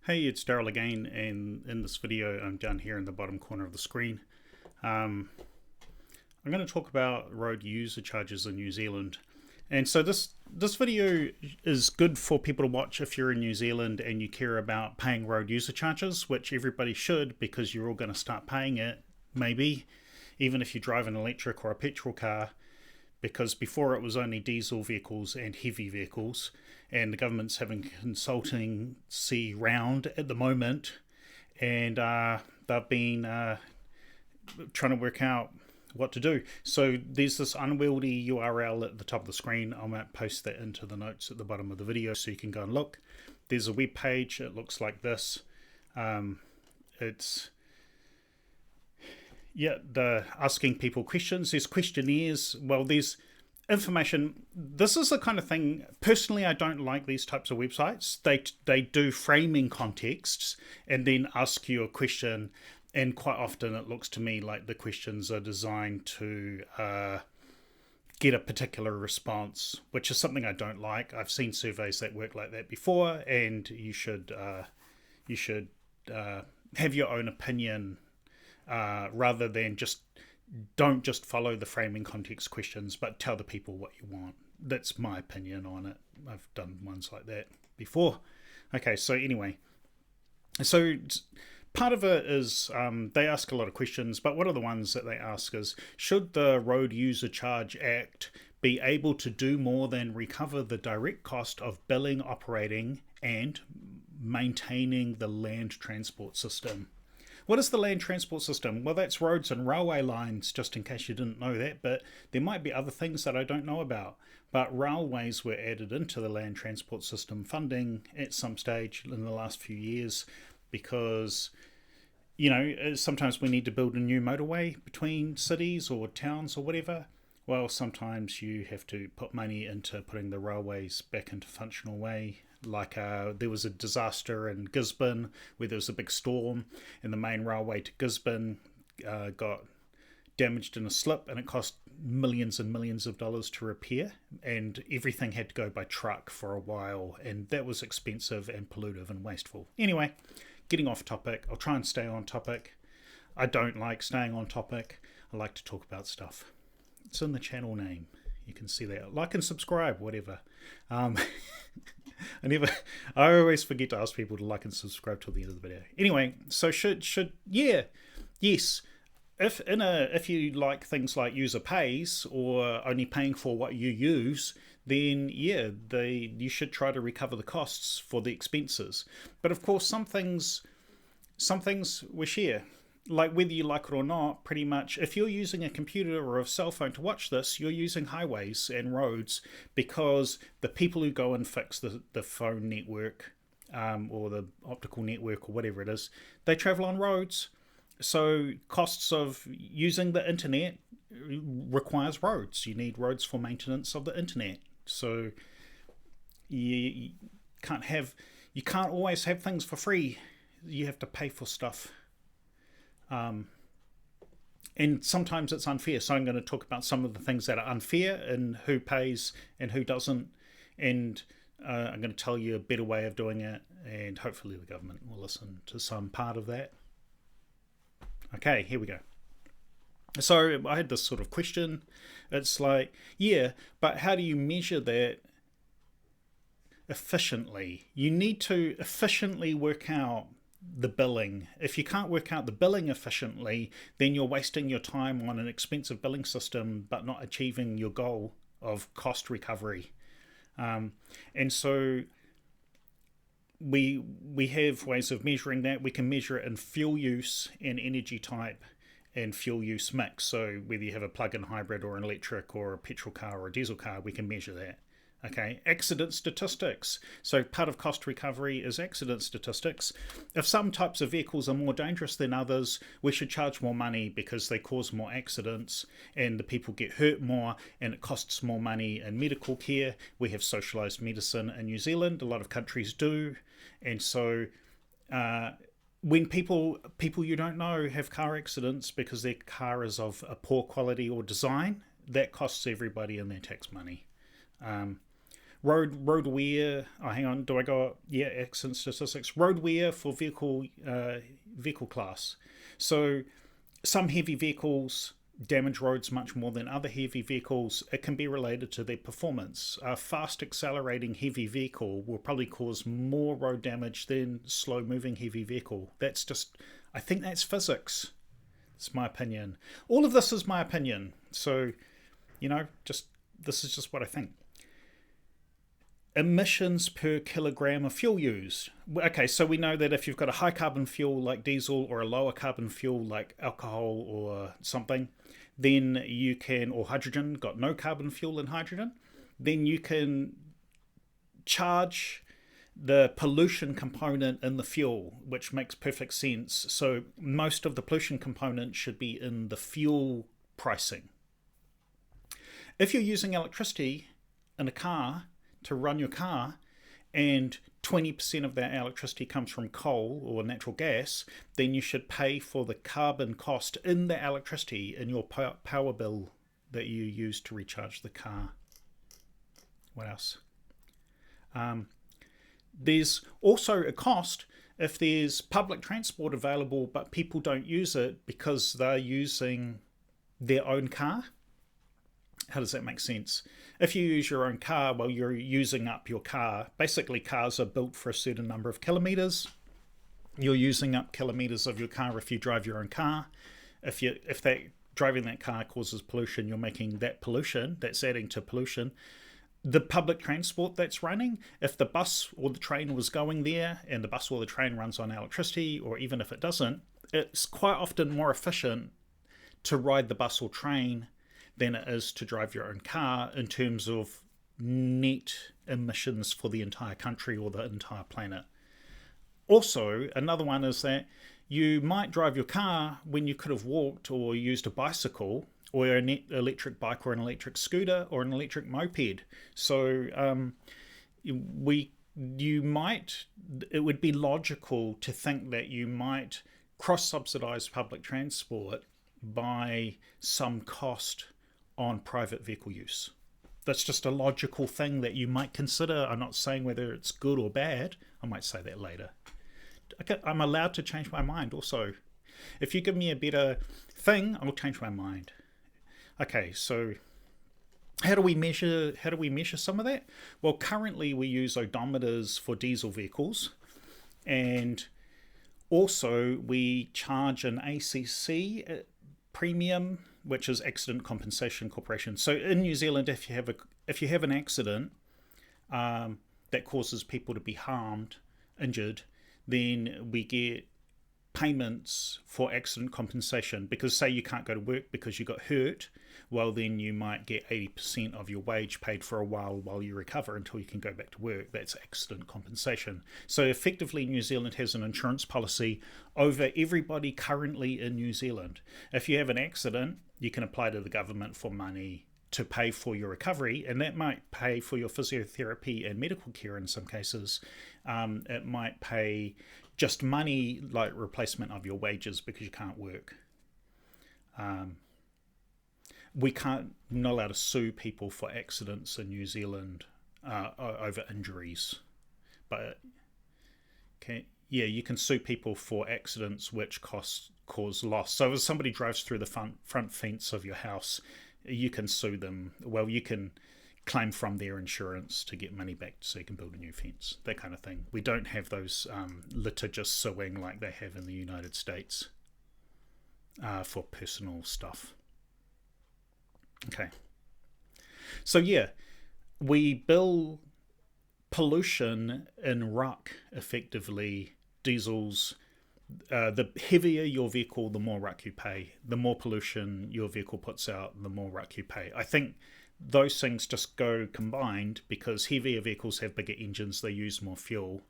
Hey, it's Daryl again, and in this video I'm down here in the bottom corner of the screen. I'm going to talk about road user charges in New Zealand. And so this video is good for people to watch if you're in New Zealand and you care about paying road user charges, which everybody should because you're all going to start paying it, maybe, even if you drive an electric or a petrol car, because before it was only diesel vehicles and heavy vehicles, and the government's having consultancy round at the moment, and they've been trying to work out what to do. So there's this unwieldy URL at the top of the screen. I might post that into the notes at the bottom of the video so you can go and look. There's a web page. It looks like this. It's the asking people questions. There's questionnaires. Well, there's information. This is the kind of thing, personally, I don't like these types of websites. They do framing contexts and then ask you a question, and quite often it looks to me like the questions are designed to get a particular response, which is something I don't like. I've seen surveys that work like that before, and you should have your own opinion rather than don't just follow the framing context questions, but tell the people what you want. That's my opinion on it. I've done ones like that before. Okay, so anyway, so part of it is they ask a lot of questions, but one of the ones that they ask is, should the Road User Charge Act be able to do more than recover the direct cost of building, operating, and maintaining the land transport system? What is the land transport system? Well, that's roads and railway lines, just in case you didn't know that, but there might be other things that I don't know about. But railways were added into the land transport system funding at some stage in the last few years because, sometimes we need to build a new motorway between cities or towns or whatever. Well, sometimes you have to put money into putting the railways back into functional way. Like there was a disaster in Gisborne where there was a big storm and the main railway to Gisborne got damaged in a slip, and it cost millions and millions of dollars to repair, and everything had to go by truck for a while, and that was expensive and pollutive and wasteful. Anyway, getting off topic. I'll try and stay on topic. I don't like staying on topic. I like to talk about stuff. It's in the channel name. You can see that. Like and subscribe, whatever. I always forget to ask people to like and subscribe till the end of the video. Anyway, so yes. If you like things like user pays or only paying for what you use, then you should try to recover the costs for the expenses. But of course, some things we share. Like whether you like it or not, pretty much, if you're using a computer or a cell phone to watch this, you're using highways and roads, because the people who go and fix the phone network or the optical network or whatever it is, they travel on roads. So costs of using the internet requires roads. You need roads for maintenance of the internet. So you can't always have things for free. You have to pay for stuff. And sometimes it's unfair. So I'm going to talk about some of the things that are unfair and who pays and who doesn't. And I'm going to tell you a better way of doing it. And hopefully the government will listen to some part of that. Okay, here we go. So I had this sort of question. It's like, but how do you measure that efficiently? You need to efficiently work out the billing. If you can't work out the billing efficiently, then you're wasting your time on an expensive billing system but not achieving your goal of cost recovery. And so we have ways of measuring that. We can measure it in fuel use and energy type and fuel use mix. So whether you have a plug-in hybrid or an electric or a petrol car or a diesel car, we can measure that. Okay, accident statistics. So part of cost recovery is accident statistics. If some types of vehicles are more dangerous than others, we should charge more money because they cause more accidents and the people get hurt more and it costs more money in medical care. We have socialised medicine in New Zealand. A lot of countries do. And so when people you don't know have car accidents because their car is of a poor quality or design, that costs everybody in their tax money. road wear. Oh, hang on. Do I go? Yeah, accident statistics. Road wear for vehicle class. So some heavy vehicles damage roads much more than other heavy vehicles. It can be related to their performance. A fast accelerating heavy vehicle will probably cause more road damage than slow moving heavy vehicle. That's just, I think that's physics. It's my opinion. All of this is my opinion. So, just this is just what I think. Emissions per kilogram of fuel used. Okay, so we know that if you've got a high carbon fuel like diesel or a lower carbon fuel like alcohol or something, then you can, or hydrogen, got no carbon fuel in hydrogen, then you can charge the pollution component in the fuel, which makes perfect sense. So most of the pollution component should be in the fuel pricing. If you're using electricity in a car to run your car, and 20% of that electricity comes from coal or natural gas, then you should pay for the carbon cost in the electricity in your power bill that you use to recharge the car. What else? There's also a cost if there's public transport available but people don't use it because they're using their own car. How does that make sense? If you use your own car, well, you're using up your car. Basically, cars are built for a certain number of kilometres. You're using up kilometres of your car if you drive your own car. If driving that car causes pollution, you're making that pollution. That's adding to pollution. The public transport that's running, if the bus or the train was going there and the bus or the train runs on electricity, or even if it doesn't, it's quite often more efficient to ride the bus or train than it is to drive your own car in terms of net emissions for the entire country or the entire planet. Also, another one is that you might drive your car when you could have walked or used a bicycle or an electric bike or an electric scooter or an electric moped. So it would be logical to think that you might cross-subsidize public transport by some cost on private vehicle use. That's just a logical thing that you might consider. I'm not saying whether it's good or bad. I might say that later. Okay, I'm allowed to change my mind also. If you give me a better thing, I'll change my mind. Okay, so how do we measure some of that? Well, currently we use odometers for diesel vehicles, and also we charge an ACC premium, which is Accident Compensation Corporation. So in New Zealand, if you have an accident that causes people to be harmed, injured, then we get payments for accident compensation. Because say you can't go to work because you got hurt, well then you might get 80% of your wage paid for a while you recover until you can go back to work. That's accident compensation. So effectively New Zealand has an insurance policy over everybody currently in New Zealand. If you have an accident, you can apply to the government for money to pay for your recovery, and that might pay for your physiotherapy and medical care in some cases. It might pay just money like replacement of your wages because you can't work. Not allowed to sue people for accidents in New Zealand over injuries, but you can sue people for accidents which cause loss. So if somebody drives through the front fence of your house, you can sue them. Well, you can claim from their insurance to get money back so you can build a new fence, that kind of thing. We don't have those litigious suing like they have in the United States for personal stuff. Okay. So we bill pollution in ruck effectively, diesels. The heavier your vehicle, the more ruck you pay. The more pollution your vehicle puts out, the more ruck you pay. I think those things just go combined because heavier vehicles have bigger engines, they use more fuel.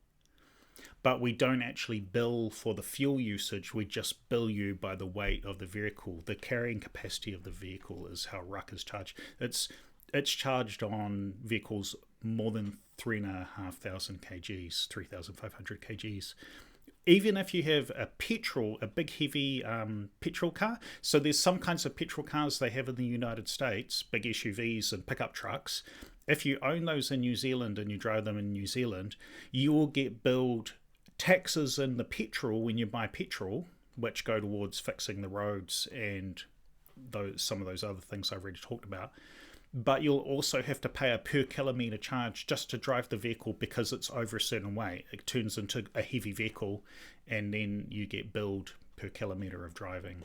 But we don't actually bill for the fuel usage, we just bill you by the weight of the vehicle. The carrying capacity of the vehicle is how ruck is charged. It's charged on vehicles more than 3,500 kgs, 3,500 kgs. Even if you have a big heavy petrol car, so there's some kinds of petrol cars they have in the United States, big SUVs and pickup trucks. If you own those in New Zealand and you drive them in New Zealand, you will get billed taxes in the petrol when you buy petrol, which go towards fixing the roads and some of those other things I've already talked about. But you'll also have to pay a per kilometre charge just to drive the vehicle because it's over a certain weight. It turns into a heavy vehicle, and then you get billed per kilometre of driving.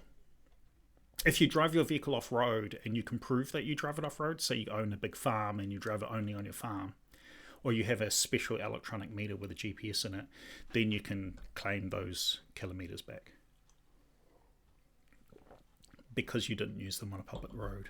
If you drive your vehicle off-road and you can prove that you drive it off-road, so you own a big farm and you drive it only on your farm, or you have a special electronic meter with a GPS in it, then you can claim those kilometres back because you didn't use them on a public road.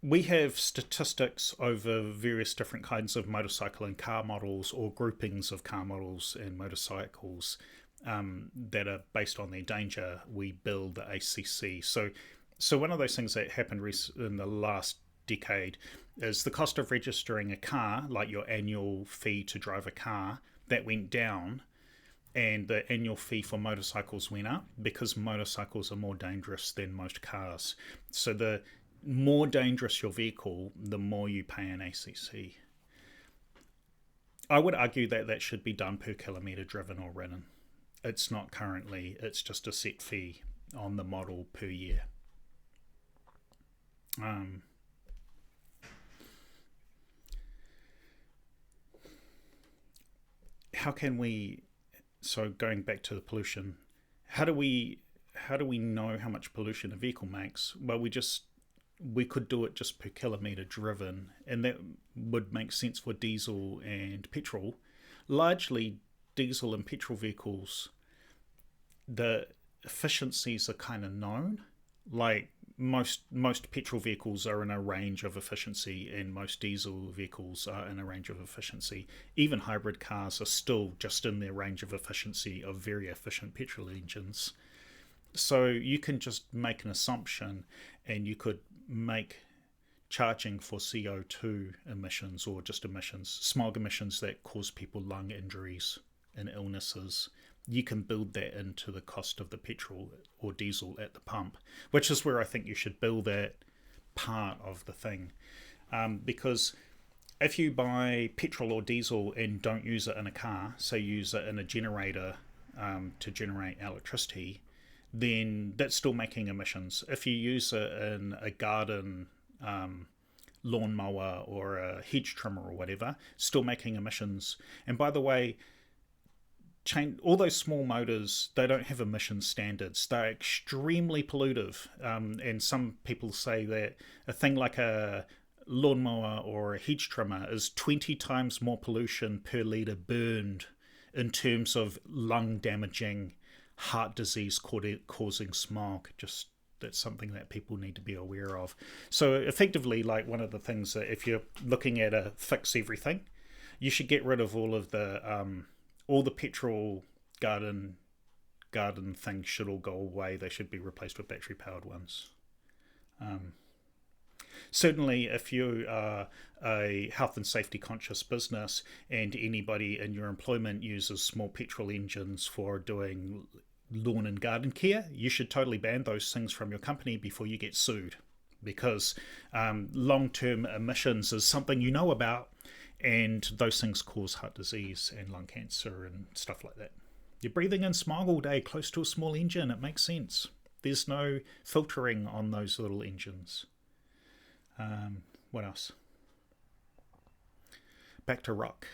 We have statistics over various different kinds of motorcycle and car models, or groupings of car models and motorcycles that are based on their danger. We build the ACC. So one of those things that happened in the last decade is the cost of registering a car, like your annual fee to drive a car, that went down, and the annual fee for motorcycles went up because motorcycles are more dangerous than most cars. So the more dangerous your vehicle, the more you pay an ACC. I would argue that that should be done per kilometre driven or ridden. It's not currently, it's just a set fee on the model per year. How can we, so going back to the pollution, how do we know how much pollution a vehicle makes? Well, we could do it just per kilometre driven, and that would make sense for diesel and petrol. Largely diesel and petrol vehicles, the efficiencies are kind of known. Like most petrol vehicles are in a range of efficiency, and most diesel vehicles are in a range of efficiency. Even hybrid cars are still just in their range of efficiency of very efficient petrol engines. So you can just make an assumption, and you could make charging for CO2 emissions, or just emissions, smog emissions that cause people lung injuries and illnesses. You can build that into the cost of the petrol or diesel at the pump, which is where I think you should build that part of the thing. Because if you buy petrol or diesel and don't use it in a car, say use it in a generator to generate electricity, then that's still making emissions. If you use it in a garden lawnmower or a hedge trimmer or whatever, still making emissions. And by the way, all those small motors, they don't have emission standards. They're extremely pollutive. And some people say that a thing like a lawnmower or a hedge trimmer is 20 times more pollution per litre burned in terms of lung damaging, heart disease causing smog. Just that's something that people need to be aware of. So effectively, like, one of the things that if you're looking at a fix everything, you should get rid of all the petrol garden things should all go away. They should be replaced with battery powered ones. Certainly, if you are a health and safety conscious business and anybody in your employment uses small petrol engines for doing lawn and garden care, you should totally ban those things from your company before you get sued, because long-term emissions is something you know about, and those things cause heart disease and lung cancer and stuff like that. You're breathing in smog all day close to a small engine. It makes sense. There's no filtering on those little engines. What else? Back to rock.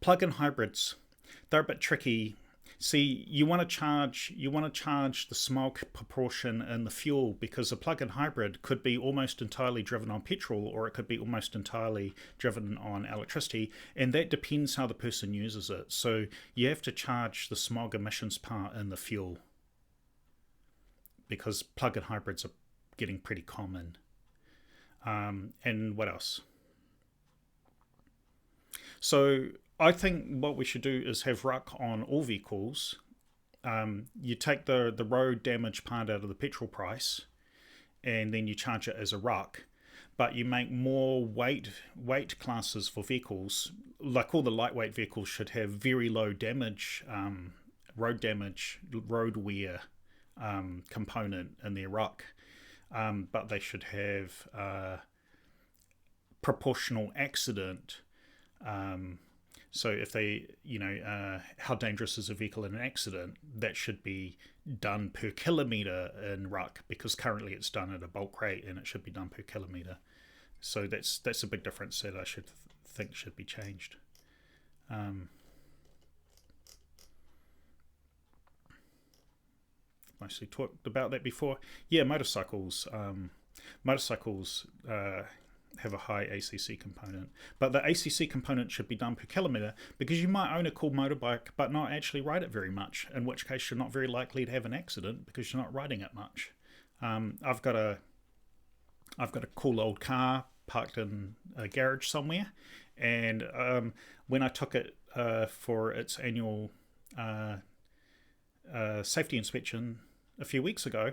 Plug-in hybrids. They're a bit tricky. See, you want to charge the smog proportion in the fuel, because a plug-in hybrid could be almost entirely driven on petrol, or it could be almost entirely driven on electricity, and that depends how the person uses it. So you have to charge the smog emissions part in the fuel, because plug-in hybrids are getting pretty common. And what else? So I think what we should do is have ruck on all vehicles. You take the road damage part out of the petrol price, and then you charge it as a ruck. But you make more weight classes for vehicles. Like, all the lightweight vehicles should have very low damage, road wear component in their ruck, but they should have proportional accident. So if they, how dangerous is a vehicle in an accident, that should be done per kilometre in ruck, because currently it's done at a bulk rate and it should be done per kilometre. So that's a big difference that I think should be changed. Mostly talked about that before. Yeah, motorcycles. Motorcycles have a high ACC component, but the ACC component should be done per kilometre, because you might own a cool motorbike but not actually ride it very much, in which case you're not very likely to have an accident because you're not riding it much. I've got a cool old car parked in a garage somewhere, and when I took it for its annual safety inspection a few weeks ago,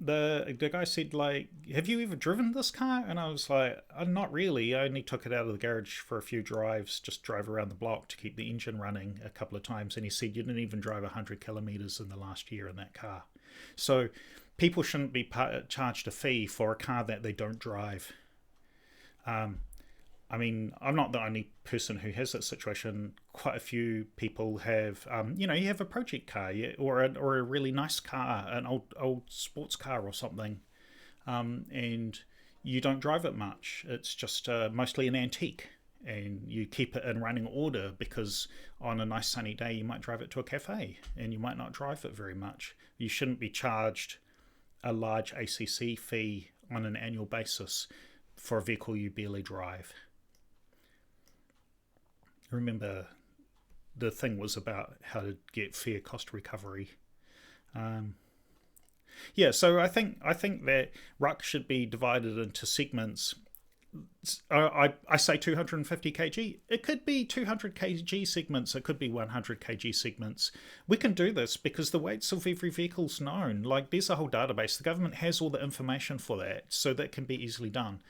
the guy said, like, have you ever driven this car? And I was like, not really. I only took it out of the garage for a few drives, just drive around the block to keep the engine running a couple of times. And he said you didn't even drive 100 kilometres in the last year in that car. So people shouldn't be charged a fee for a car that they don't drive. I mean, I'm not the only person who has that situation. Quite a few people have, you have a project car, or a really nice car, an old sports car or something, and you don't drive it much. It's just mostly an antique, and you keep it in running order because on a nice sunny day you might drive it to a cafe, and you might not drive it very much. You shouldn't be charged a large ACC fee on an annual basis for a vehicle you barely drive. Remember, the thing was about how to get fair cost recovery. So I think that ruck should be divided into segments. I say 250 kg. It could be 200 kg segments. It could be 100 kg segments. We can do this because the weights of every vehicle's known. Like, there's a whole database. The government has all the information for that, so that can be easily done.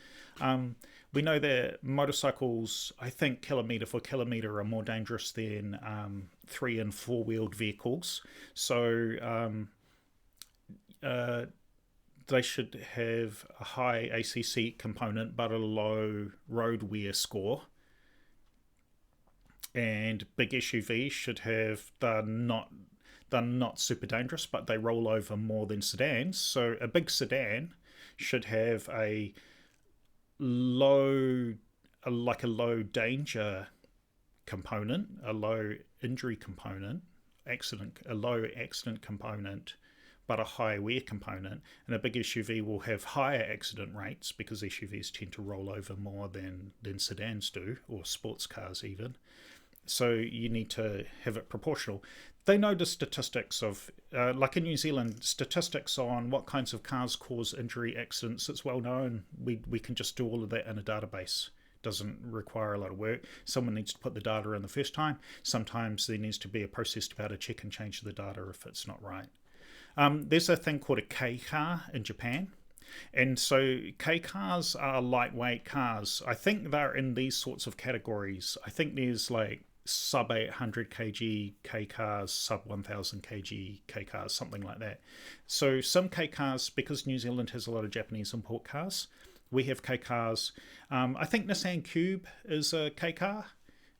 We know that motorcycles, I think, kilometre for kilometre, are more dangerous than 3- and 4-wheeled vehicles. So they should have a high ACC component but a low road wear score. And big SUVs should have, they're not super dangerous, but they roll over more than sedans. So a big sedan should have a low danger component, a low injury component, a low accident component, but a high wear component. And a big SUV will have higher accident rates because SUVs tend to roll over more than sedans do, or sports cars even. So you need to have it proportional. They know the statistics of, like in New Zealand, statistics on what kinds of cars cause injury, accidents. It's well known. We can just do all of that in a database. Doesn't require a lot of work. Someone needs to put the data in the first time. Sometimes there needs to be a process to be able to check and change the data if it's not right. There's a thing called a Kei car in Japan. And so Kei Cars are lightweight cars. I think they're in these sorts of categories. I think there's like sub 800 kg Kei Cars, sub 1000 kg Kei Cars, something like that. So some Kei Cars, because New Zealand has a lot of Japanese import cars, we have Kei Cars. I think Nissan Cube is a Kei car,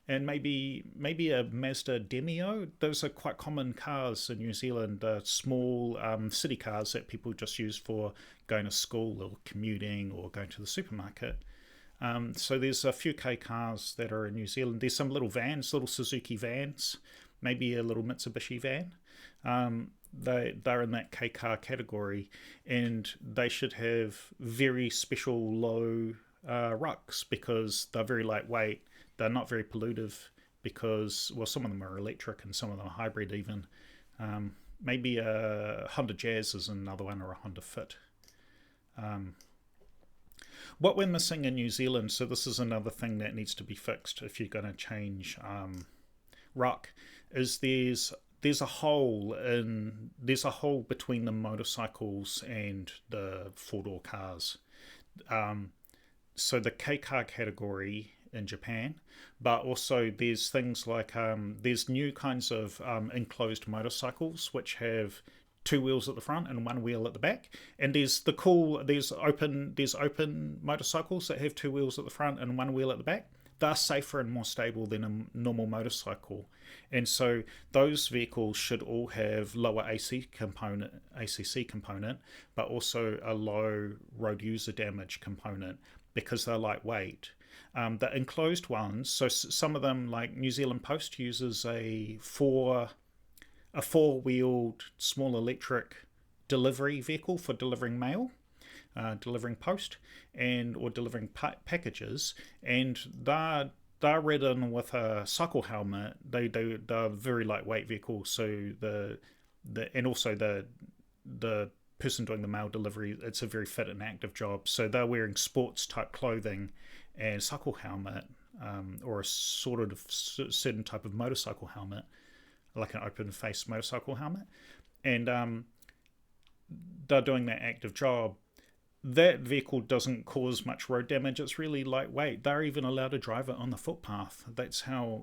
and maybe a Mazda Demio. Those are quite common cars in New Zealand, small city cars that people just use for going to school or commuting or going to the supermarket. So there's a few Kei Cars that are in New Zealand. There's some little vans, little Suzuki vans, maybe a little Mitsubishi van. They're in that Kei car category, and they should have very special low rucks because they're very lightweight. They're not very pollutive because, well, some of them are electric and some of them are hybrid even. Maybe a Honda Jazz is another one, or a Honda Fit. What we're missing in New Zealand, so this is another thing that needs to be fixed if you're going to change ruck, is there's a hole between the motorcycles and the 4-door cars. So the Kei car category in Japan, but also there's things like there's new kinds of enclosed motorcycles which have two wheels at the front and one wheel at the back. And there's open motorcycles that have two wheels at the front and one wheel at the back. They're safer and more stable than a normal motorcycle. And so those vehicles should all have lower ACC component, but also a low road user damage component because they're lightweight. The enclosed ones, so some of them, like New Zealand Post uses a four-wheeled small electric delivery vehicle for delivering mail, delivering post, or delivering packages, and they're ridden with a cycle helmet. They're very lightweight vehicles, so and also the person doing the mail delivery, it's a very fit and active job. So they're wearing sports type clothing and cycle helmet, or a sort of certain type of motorcycle helmet, like an open face motorcycle helmet, and they're doing that active job. That vehicle doesn't cause much road damage. It's really lightweight. They're even allowed to drive it on the footpath. That's how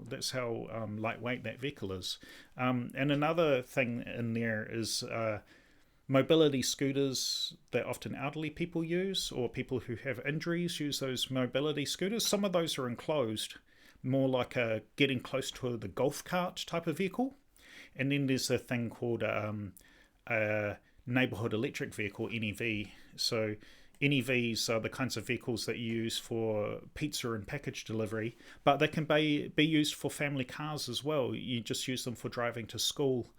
lightweight that vehicle is. And another thing in there is mobility scooters that often elderly people use, or people who have injuries use those mobility scooters. Some of those are enclosed, more like a getting close to the golf cart type of vehicle. And then there's a thing called a neighborhood electric vehicle, NEV. So NEVs are the kinds of vehicles that you use for pizza and package delivery, but they can be used for family cars as well. You just use them for driving to school,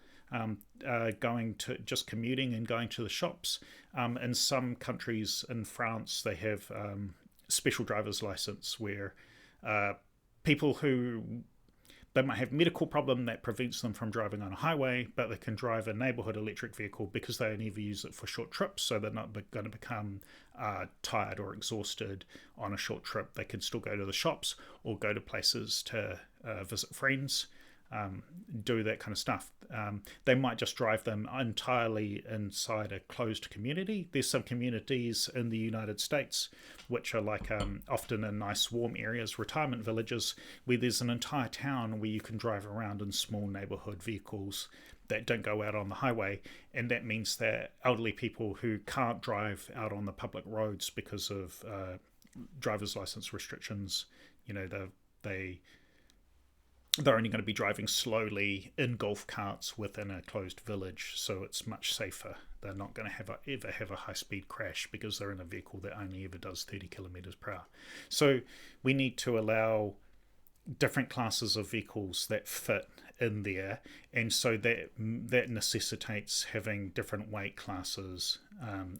going to just commuting and going to the shops. In some countries, in France, they have special driver's license where people who they might have a medical problem that prevents them from driving on a highway, but they can drive a neighborhood electric vehicle because they only ever use it for short trips, so they're not going to become tired or exhausted on a short trip. They can still go to the shops or go to places to visit friends, do that kind of stuff. They might just drive them entirely inside a closed community. There's some communities in the United States which are like often in nice warm areas, retirement villages, where there's an entire town where you can drive around in small neighborhood vehicles that don't go out on the highway. And that means that elderly people who can't drive out on the public roads because of driver's license restrictions, they're only going to be driving slowly in golf carts within a closed village, so it's much safer. They're not going to ever have a high-speed crash because they're in a vehicle that only ever does 30 kilometers per hour. So we need to allow different classes of vehicles that fit in there, and so that necessitates having different weight classes.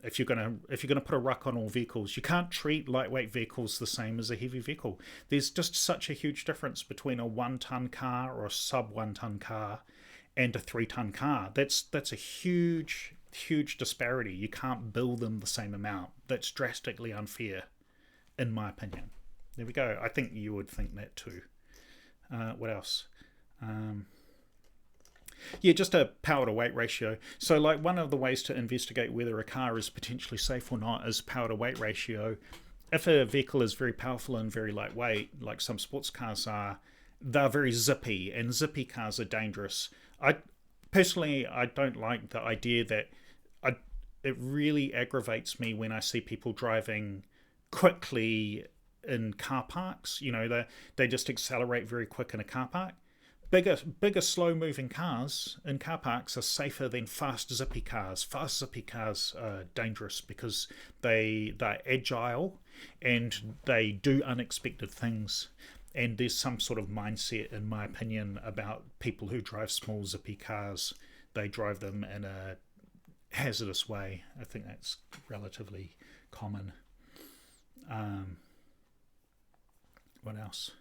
If you're gonna put a ruck on all vehicles, you can't treat lightweight vehicles the same as a heavy vehicle. There's just such a huge difference between a 1-ton car or a sub 1-ton car and a 3-ton car. That's a huge disparity. You can't bill them the same amount. That's drastically unfair, in my opinion. There we go. I think you would think that too. What else? Just a power to weight ratio. So like one of the ways to investigate whether a car is potentially safe or not is power to weight ratio. If a vehicle is very powerful and very lightweight, like some sports cars are, they're very zippy, and zippy cars are dangerous. I don't like the idea that it really aggravates me when I see people driving quickly in car parks. They just accelerate very quick in a car park. Bigger slow-moving cars in car parks are safer than fast zippy cars. Fast zippy cars are dangerous because they're agile and they do unexpected things. And there's some sort of mindset, in my opinion, about people who drive small zippy cars. They drive them in a hazardous way. I think that's relatively common. What else?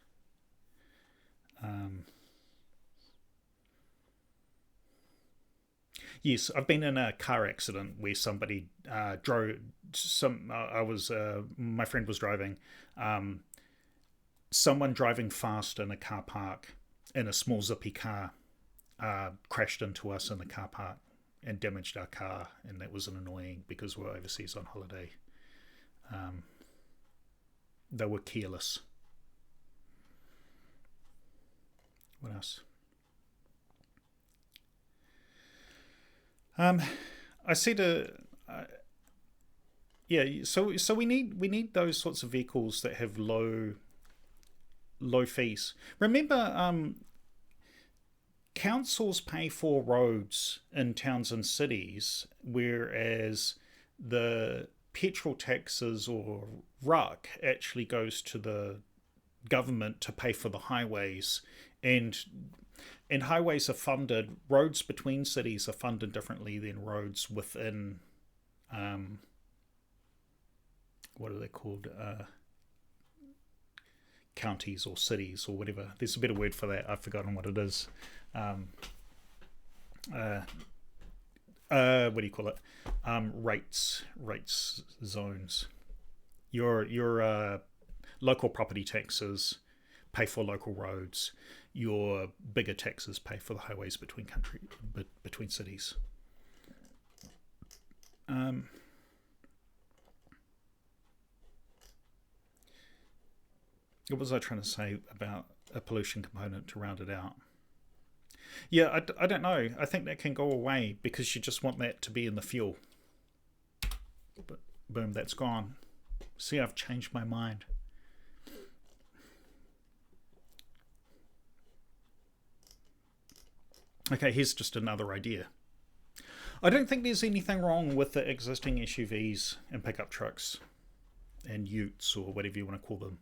Yes, I've been in a car accident where somebody drove some. My friend was driving. Someone driving fast in a car park in a small zippy car crashed into us in the car park and damaged our car, and that was annoying because we're overseas on holiday. They were careless. What else? Um, I said, yeah. So we need those sorts of vehicles that have low fees. Remember, councils pay for roads in towns and cities, whereas the petrol taxes or RUC actually goes to the government to pay for the highways, and highways are funded. Roads between cities are funded differently than roads within um, what are they called? Counties or cities or whatever. There's a better word for that. I've forgotten what it is. Um, uh, what do you call it? Rates zones. Your local property taxes pay for local roads. Your bigger taxes pay for the highways between cities. Um, what was I trying to say about a pollution component to round it out? Yeah, I don't know. I think that can go away because you just want that to be in the fuel. But boom, that's gone. See, I've changed my mind. Okay, here's just another idea. I don't think there's anything wrong with the existing SUVs and pickup trucks and utes or whatever you want to call them.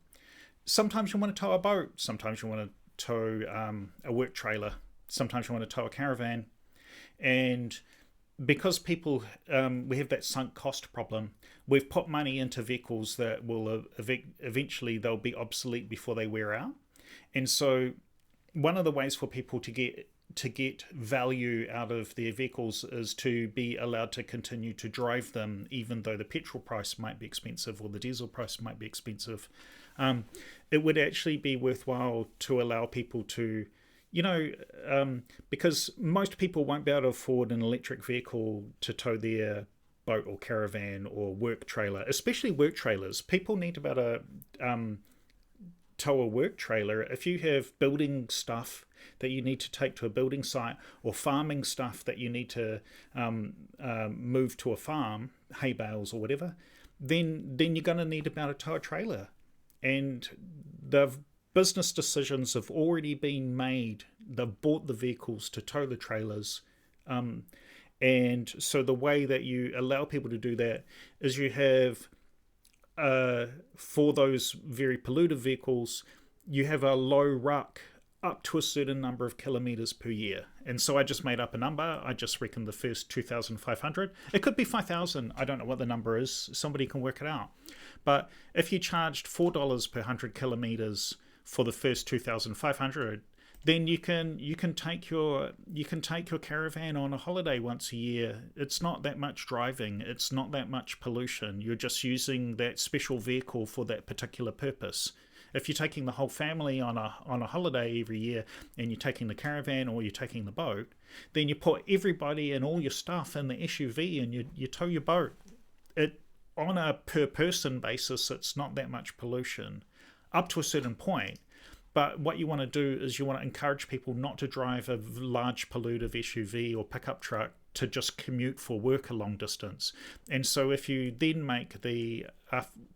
Sometimes you want to tow a boat. Sometimes you want to tow a work trailer. Sometimes you want to tow a caravan. And because we have that sunk cost problem, we've put money into vehicles that will eventually they'll be obsolete before they wear out. And so one of the ways for people to get value out of their vehicles is to be allowed to continue to drive them even though the petrol price might be expensive or the diesel price might be expensive. It would actually be worthwhile to allow people to, you know, because most people won't be able to afford an electric vehicle to tow their boat or caravan or work trailer, especially work trailers. People need to be able to tow a work trailer if you have building stuff that you need to take to a building site or farming stuff that you need to move to a farm, hay bales or whatever. Then you're going to need about to tow a trailer, and the business decisions have already been made. They've bought the vehicles to tow the trailers. And so the way that you allow people to do that is you have, for those very polluted vehicles, you have a low RUC up to a certain number of kilometers per year. And so I just made up a number. I just reckon the first 2,500. It could be 5,000. I don't know what the number is. Somebody can work it out. But if you charged $4 per 100 kilometers for the first 2,500, then you can take your caravan on a holiday once a year. It's not that much driving. It's not that much pollution. You're just using that special vehicle for that particular purpose. If you're taking the whole family on a holiday every year and you're taking the caravan or you're taking the boat, then you put everybody and all your stuff in the SUV and you tow your boat. It on a per person basis, it's not that much pollution up to a certain point. But what you want to do is you want to encourage people not to drive a large pollutive SUV or pickup truck to just commute for work a long distance. And so if you then make the,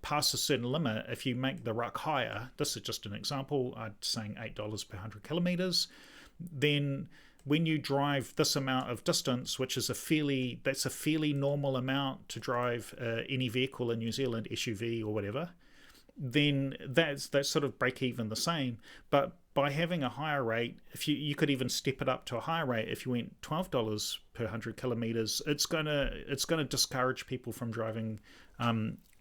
past a certain limit, if you make the RUC higher, this is just an example, I'm saying $8 per 100 kilometres, then when you drive this amount of distance, which is that's a fairly normal amount to drive any vehicle in New Zealand, SUV or whatever, then that's sort of break even the same. But by having a higher rate, if you could even step it up to a higher rate, if you went $12 per 100 kilometers, it's gonna discourage people from driving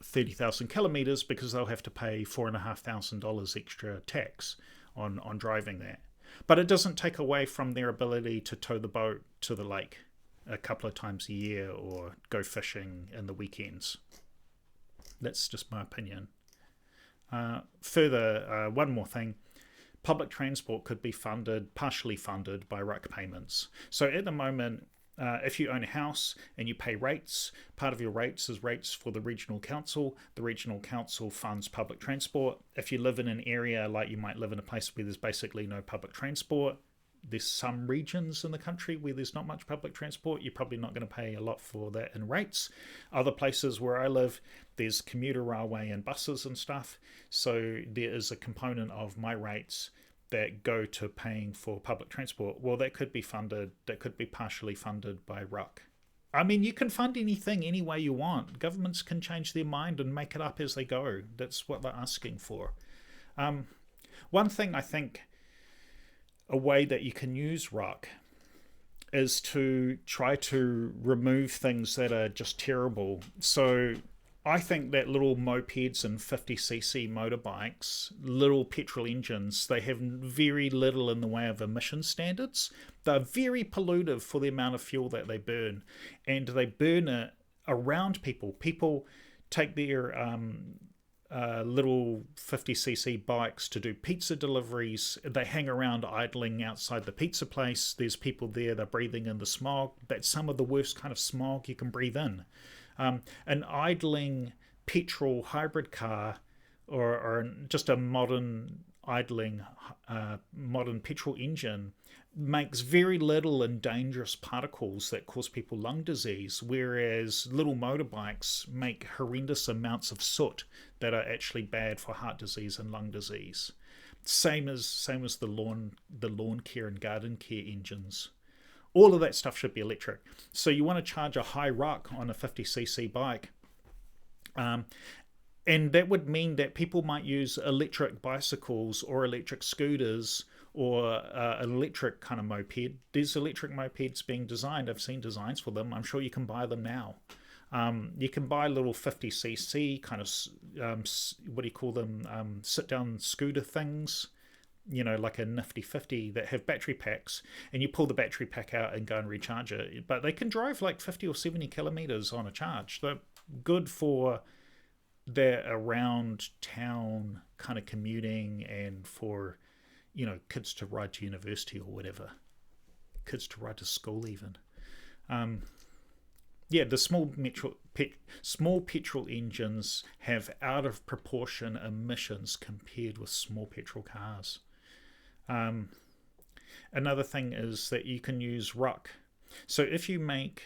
30,000 kilometers because they'll have to pay $4,500 extra tax on driving that. But it doesn't take away from their ability to tow the boat to the lake a couple of times a year or go fishing in the weekends. That's just my opinion. Further, one more thing. Public transport could be partially funded by RUC payments. So at the moment, if you own a house and you pay rates, part of your rates is rates for the regional council. The regional council funds public transport. If you live in an area like you might live in a place where there's basically no public transport, there's some regions in the country where there's not much public transport. You're probably not going to pay a lot for that in rates. Other places where I live, there's commuter railway and buses and stuff. So there is a component of my rates that go to paying for public transport. Well, that could be partially funded by RUC. I mean, you can fund anything any way you want. Governments can change their mind and make it up as they go. That's what they're asking for. One thing I think, a way that you can use RUC is to try to remove things that are just terrible. So I think that little mopeds and 50cc motorbikes, little petrol engines, they have very little in the way of emission standards. They're very pollutive for the amount of fuel that they burn, and they burn it around people. People take their little 50cc bikes to do pizza deliveries. They hang around idling outside the pizza place. There's people there, they're breathing in the smog. That's some of the worst kind of smog you can breathe in. An idling petrol hybrid car or just a modern idling modern petrol engine makes very little and dangerous particles that cause people lung disease, whereas little motorbikes make horrendous amounts of soot that are actually bad for heart disease and lung disease. Same as the lawn care and garden care engines. All of that stuff should be electric. So you want to charge a high RUC on a 50cc bike. And that would mean that people might use electric bicycles or electric scooters or an electric kind of moped. There's electric mopeds being designed. I've seen designs for them. I'm sure you can buy them now. You can buy little 50cc kind of, what do you call them, sit-down scooter things, like a nifty 50 that have battery packs, and you pull the battery pack out and go and recharge it. But they can drive like 50 or 70 kilometers on a charge. They're good for their around town kind of commuting and for, kids to ride to university or whatever. Kids to ride to school even. The small petrol engines have out of proportion emissions compared with small petrol cars. Another thing is that you can use RUC. So if you make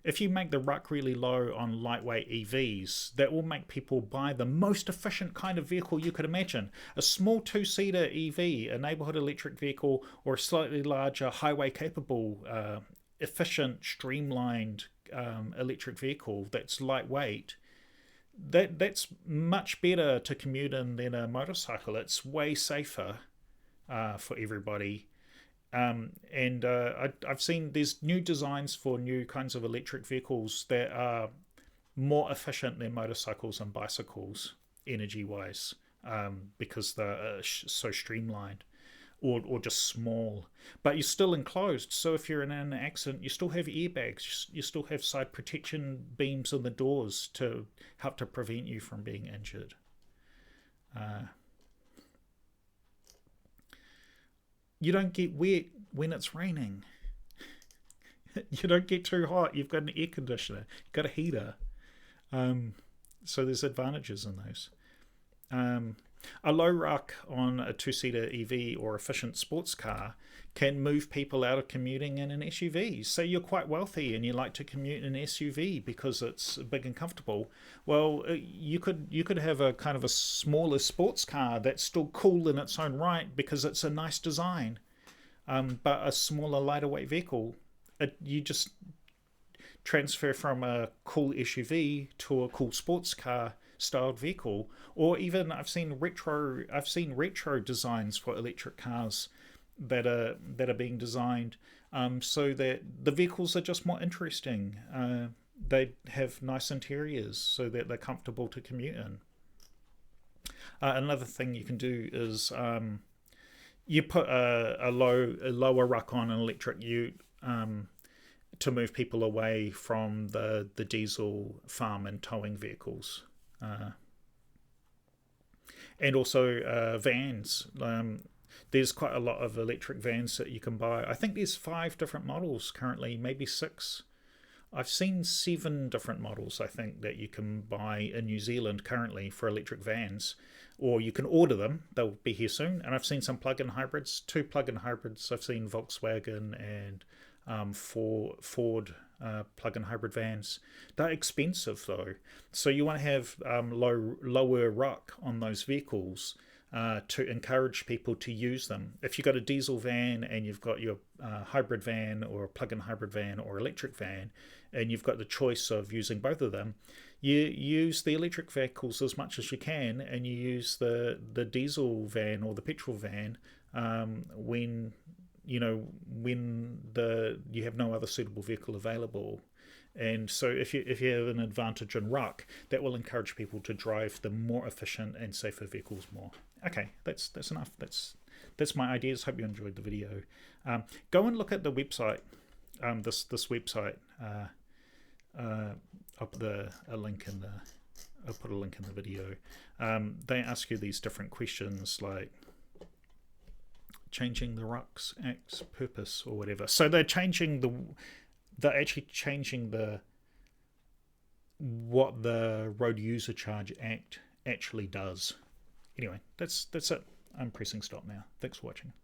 the RUC really low on lightweight EVs, that will make people buy the most efficient kind of vehicle you could imagine. A small two-seater EV, a neighborhood electric vehicle, or a slightly larger highway-capable, efficient, streamlined electric vehicle that's lightweight. That's much better to commute in than a motorcycle. It's way safer for everybody. I've seen there's new designs for new kinds of electric vehicles that are more efficient than motorcycles and bicycles energy-wise, because they're so streamlined or just small. But you're still enclosed, so if you're in an accident, you still have airbags, you still have side protection beams in the doors to help to prevent you from being injured. You don't get wet when it's raining. You don't get too hot. You've got an air conditioner. You've got a heater. So there's advantages in those. A low RUC on a two-seater EV or efficient sports car can move people out of commuting in an SUV. Say you're quite wealthy and you like to commute in an SUV because it's big and comfortable. Well, you could have a kind of a smaller sports car that's still cool in its own right because it's a nice design. But a smaller, lighter weight vehicle, you just transfer from a cool SUV to a cool sports car styled vehicle. Or even I've seen retro designs for electric cars that are being designed so that the vehicles are just more interesting. They have nice interiors so that they're comfortable to commute in. Another thing you can do is you put a lower RUC on an electric ute to move people away from the diesel farm and towing vehicles. And also vans. There's quite a lot of electric vans that you can buy. I think there's 5 different models currently, maybe 6 I've seen 7 different models, I think, that you can buy in New Zealand currently for electric vans, or you can order them. They'll be here soon. And I've seen some plug-in hybrids, 2 plug-in hybrids. I've seen Volkswagen and Ford plug-in hybrid vans. They're expensive though, so you want to have lower ruck on those vehicles to encourage people to use them. If you've got a diesel van and you've got your hybrid van or a plug-in hybrid van or electric van, and you've got the choice of using both of them, you use the electric vehicles as much as you can, and you use the diesel van or the petrol van when you have no other suitable vehicle available. And so if you have an advantage in ruck, that will encourage people to drive the more efficient and safer vehicles more. Okay, that's enough. That's my ideas. Hope you enjoyed the video. Go and look at the website. This website. I'll put a link in the video. They ask you these different questions like changing the ruck's purpose or whatever. So they're actually changing what the Road User Charge Act actually does. Anyway, that's it. I'm pressing stop now. Thanks for watching.